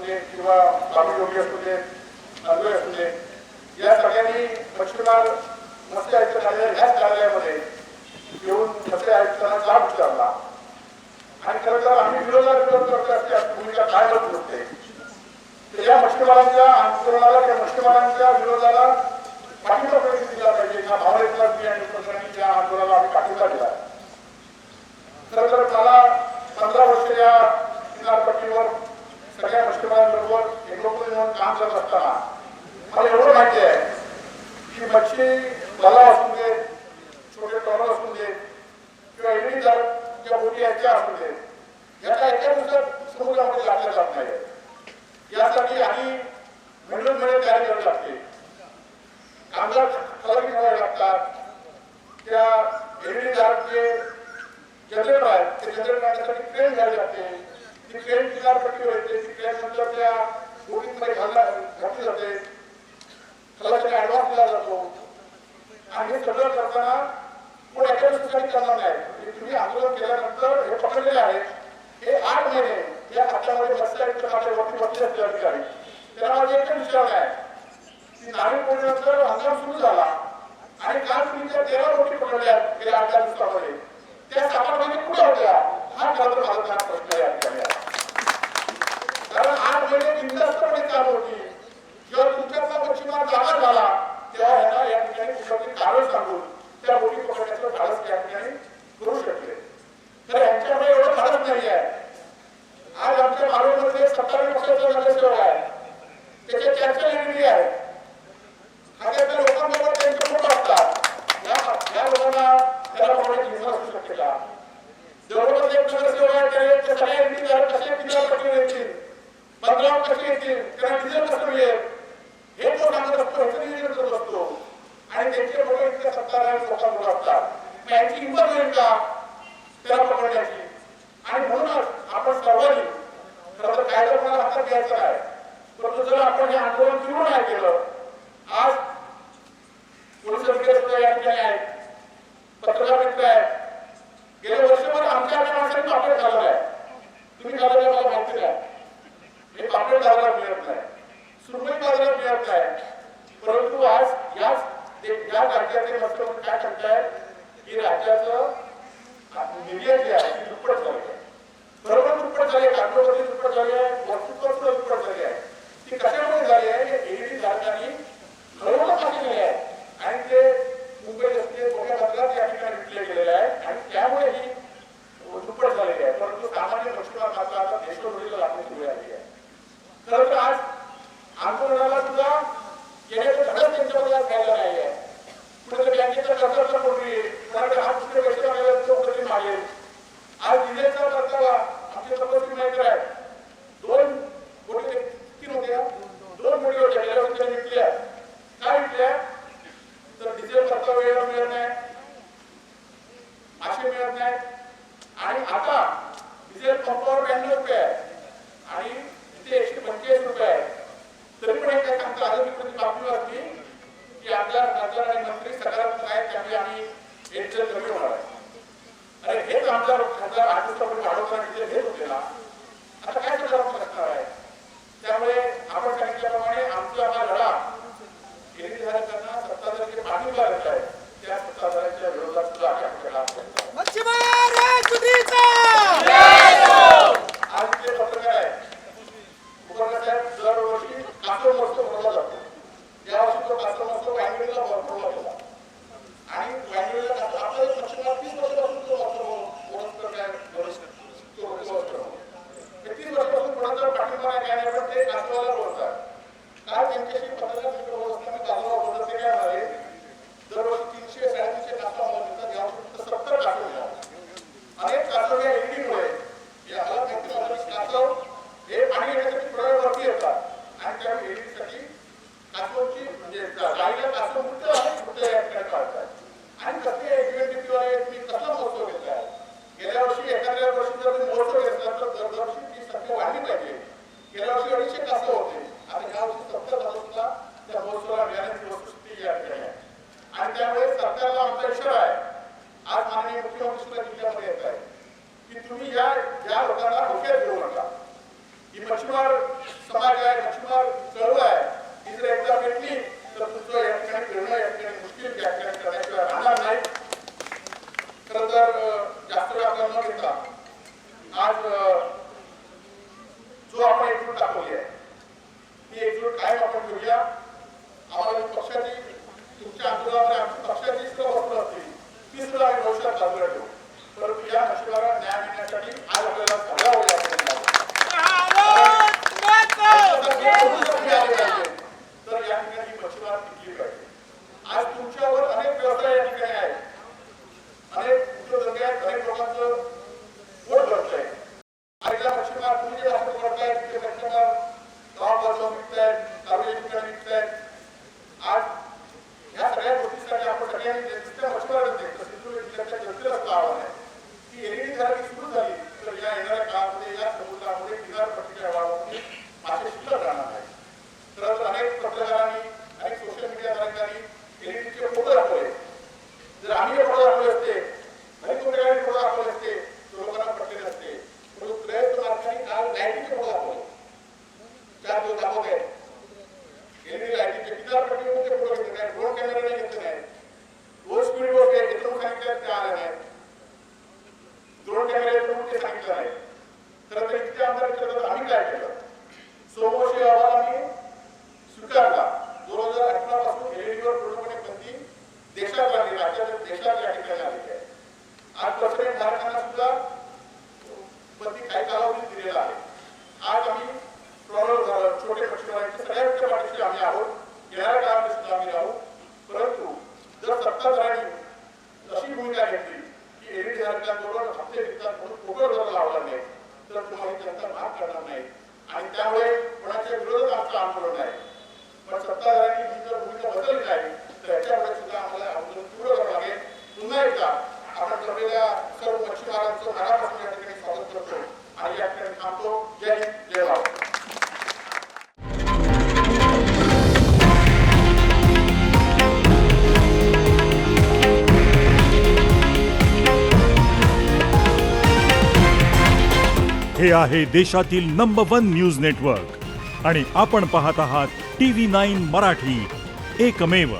दे किंवा बाबी योगी असू दे, नांदोळे असू दे, या सगळ्यांनी मच्छीमार मत्स्य आयुक्त ह्याच कार्यालयामध्ये येऊन मत्स्य आयुक्तांना जाब विचारला आणि खरं तर आम्ही विरोध करतो भूमिका काय होत नसते. या मच्छीमारांच्या आंदोलनाला त्या मच्छीमारांच्या विरोधाला पाठिंबा दिला पाहिजे. या भावनेतला आणि उपक्रमांनी त्या आंदोलनाला आम्ही पाठिंबा दिला. खरं तर मला 15 वर्ष या किनारपट्टीवर सगळ्या मच्छीमारांबरोबर एकरूप म्हणून काम करत असताना मला एवढं माहिती आहे की मच्छी मला असू दे, छोटे टॉलर असू दे किंवा एलईडी ज्या बोटी याच्या असू दे, याचा एका दिवसात समुद्रामध्ये लागल्या जात नाही. यासाठी आधी मिळून तयारी करावी लागते. कामगार खलागी करावे लागतात. त्या एलईडी जे जनरेटर आहेत ते जनरेटर आणण्यासाठी क्रेन घ्यावी लागते. ती क्रेन किनारपट्टीवर येते. ती क्रेन नंतर त्या बोटीमध्ये घातली जाते. खलाशाला ऍडव्हान्स दिला जातो आणि हे सगळं करताना पण एका दिवसासाठी करणार नाही. तुम्ही आंदोलन केल्यानंतर हे पकडलेले आहे. हे 8 महिने या खात्यामध्ये मत्स्य आयुक्तांच्या वरती बसले असते अधिकारी. त्याला माझे एकच विचार आहे की नाविक पडल्यानंतर हंगाम सुरू झाला आणि काल तुम्ही 13 बोटी पकडल्या गेल्या 8 दिवसामध्ये, त्या 7 महिने कुठे होत्या हा खरं तर माझा प्रश्न या ठिकाणी आहे. कारण 8 महिने बिनधास्तपणे चालू होती. जेव्हा तुमच्यातला मच्छीमार जागा झाला तेव्हा ह्यांना या ठिकाणी कुठलंतरी कारण सांगून त्या बोटी पकडण्याचं धाडस त्या ठिकाणी करू शकले. तर यांच्याकडे एवढं धाडस नाही आहे. आज आमच्या मालवणमध्ये 27 पक्षाचा नगरसेवक आहे. त्याचे 400 एलईडी आहेत. खात्यातल्या लोकांबरोबर त्यांचे फोटो असतात. या लोकांना त्याला पकडण्याची हिंमत असू शकते का? जवळपास एक नगरसेवक आहे त्याने सगळ्या एलईडी कसे किनारपट्टीवर येतील, बदलाव कसे येतील, त्यांना डिझेल कसं मिळेल हे तो सांगत असतो, ह्याचं नियोजन करत असतो आणि त्यांचे फोटो इतक्या 70 लोकांबरोबर असतात. यांची हिंमत होईल का त्याला पकडण्याची? आणि म्हणूनच आपण सर्वांनी खरं तर कायदा कोणाला हातात घ्यायचा आहे. परंतु जर आपण हे आंदोलन सुरू नाही केलं, आज पोलीस अधिकारी सुद्धा या ठिकाणी आहेत, पत्रकार मित्र आहेत. गेल्या वर्षभर आमच्या माणसांनी पापड झालेलं आहे. तुम्ही झालेलं मला माहिती नाही. हे पापड झालेला मिळत नाही, सुरमई झालेला मिळत नाही. परंतु आज या राज्याचे मुख्यमंत्री काय सांगतायत की राज्याचं मीडिया जी आहे ती दुप्पट झाली आहे. बरोबर दुप्पट झाली आहे. कागदोपत्री दुप्पट झाली आहे. वस्तुत्व सुद्धा दुप्पट झाली आहे. ती कशामुळे झाली आहे? एलईडी धारकांनी घडवून टाकलेली आहे आणि ते मुंबई असते मोठ्या बदलात या ठिकाणी विकले गेलेले आहे आणि त्यामुळे ही दुप्पट झालेली आहे. परंतु सामान्य मच्छीमार मात्र आता देशोधडीला लागणे सुरू झाली आहे. खरं तर आज आंदोलनाला सुद्धा येण्याचं धडक त्यांच्यामध्ये घ्यायला नाही आहे. कुठे बँकेच्या कर्जाचा कोणी कोणाकडे हात दुसरे पैसे मागायला तो कधी मागेल. आज डिझेलचा खर्चाला आमच्या तपस्वी माहिती आहे 2 कोटी 3 होत्या 2 कोटी होत्या त्याच्यावर त्यांनी विकल्या. काय विकल्या तर डिझेल खर्च वेळेला मिळत नाही, मासे मिळत नाही आणि आता डिझेल पंपावर 92 रुपये आहे आणि तिथे 145 रुपये आहे. तरी पण काय सांगतो आरोग्य बातमी असली की आपल्या खासदार आणि मंत्री सकारात्मक आहेत त्यामुळे आम्ही डिझेल कमी होणार आहे. अरे हेच आमदार खासदार 8 दिवसापूर्वी वाढवताना डिझेल हेच होते ना, आता काय सकारात्मक असणार आहे? त्यामुळे आपण सांगितल्याप्रमाणे आमचा हा लढा एलईडीधारकांना सत्ताधाऱ्यांचे पाठिंबा देत आहे त्या सत्ताधाऱ्यांच्या विरोधात सुद्धा आम्ही आपल्याला आज जे पत्रकार आहे उपकरण साहेब दरवर्षी कासव महोत्सव भरवला जातो. यावर्षी तो कासव महोत्सव वायंगडीला भरवला गेला आणि वायंगडीला आपल्याला मच्छीमार 30 वर्षापासून तो महोत्सव काय 30 वर्षापासून कोणाचा पाठिंबा नाही काय पण ते कासवाला बोलतात. काय त्यांच्याशी पत्रकार मित्र होत असताना कासवा बोलतात ते काय झाले दरवर्षी 300-350 कासवा मिळतात. यावर्षी मच्छीमार समाज आहे, मच्छीमार चळवळ आहे, ही जर एकदा भेटली तर तुमचं या ठिकाणी फिरणं या ठिकाणी मुश्किल या ठिकाणी करण्याशिवाय राहणार नाही. खरं तर जास्त वेळ आपल्याला न घेता आज जो आपण एकजूट दाखवली आहे ती एकजूट कायम आपण घेऊया. आम्हाला पक्षाची तुमच्या आंदोलनामध्ये आमची पक्षाची सुद्धा वस्त्र असतील ती सुद्धा आम्ही भविष्यात बाजूला ठेवू. परंतु या मच्छीमारांना न्याय मिळण्यासाठी आज आपल्याला सगळा तर या ठिकाणी मच्छीमार टिकली पाहिजे. आज तुमच्यावर अनेक व्यवसाय या ठिकाणी आहेत, अनेक उद्योगधंदे आहेत, अनेक लोकांचं पोट भरतंय. आईला मच्छीमार तुम्ही जे वापर करतायत ते मच्छीमार गावात जाऊन विकतायत, सार्वजनिक ठिकाणी विकतायत. आज या सगळ्या गोष्टीसाठी आपण सगळ्यांनी नुसत्या मच्छीमारांचे सिंधुदुर्ग जिल्ह्याच्या जनतेला सुद्धा आव्हान आहे की एलईडी झाली सुरू झाली तर या येणाऱ्या काळामध्ये या समुद्रामध्ये किनारपट्टीच्या भागामध्ये मासे शिल्लक राहणार नाही. तर अनेक पत्रकारांनी अनेक सोशल मीडिया धारकांनी एलईडीचे फोटो दाखवले. जर आम्ही हे फोटो दाखवले असते, अनेक लोकांनी फोटो दाखवले असते, लोकांना पटले नसते. परंतु प्रयत्न मार्गाने काल लाईटीचे फोटो दाखवले, 4 दिवस दाखवले. एलईडी लाईटीचे किनारपट्टीचे फोटो घेतले नाही, ड्रोन कॅमेराने घेतले नाही, लो स्पीड बोट येथून सांगितलं ते आले नाही, ड्रोन कॅमेरा येथून ते सांगितलं नाही. तर इथे आमदार क्षेत्रात आम्ही काय केलं? सोमोशी अहवाल आम्ही स्वीकारला. 2018 पासून एलईडीवर पूर्णपणे बंदी देशात लागली, राज्यात देशात या ठिकाणी आलेली आहे. आज प्रत्येक धारकांना सुद्धा बंदी काही कालावधी दिलेला आहे. आज आम्ही छोटे मच्छीमारांच्या सगळ्यांच्या पाठीशी आम्ही आहोत, येणाऱ्या काळामध्ये सुद्धा आम्ही राहू. परंतु जर सत्ताधाऱ्यांनी अशी भूमिका घेतली की एलईडी धारकांबरोबर हप्ते घेतात म्हणून फोटो जर लावला नाही तर तुम्हाला जनता माफ करणार नाही. आणि त्यामुळे कोणाच्या विरोधात आमचं आंदोलन आहे. पण सत्ताधाऱ्यांनी ही जर भूमिका बदलली नाही तर याच्यामुळे सुद्धा आम्हाला आंदोलन तीव्र करावं लागेल. पुन्हा एकदा आपण ठरलेल्या सर्व मच्छीमारांचं मनापासून या ठिकाणी स्वागत करतो आणि या ठिकाणी थांबतो. जय हिंद, जय भारत. हे आहे देशातील नंबर 1 न्यूज नेटवर्क आणि आपण पाहत आहात TV9 मराठी, एकमेव.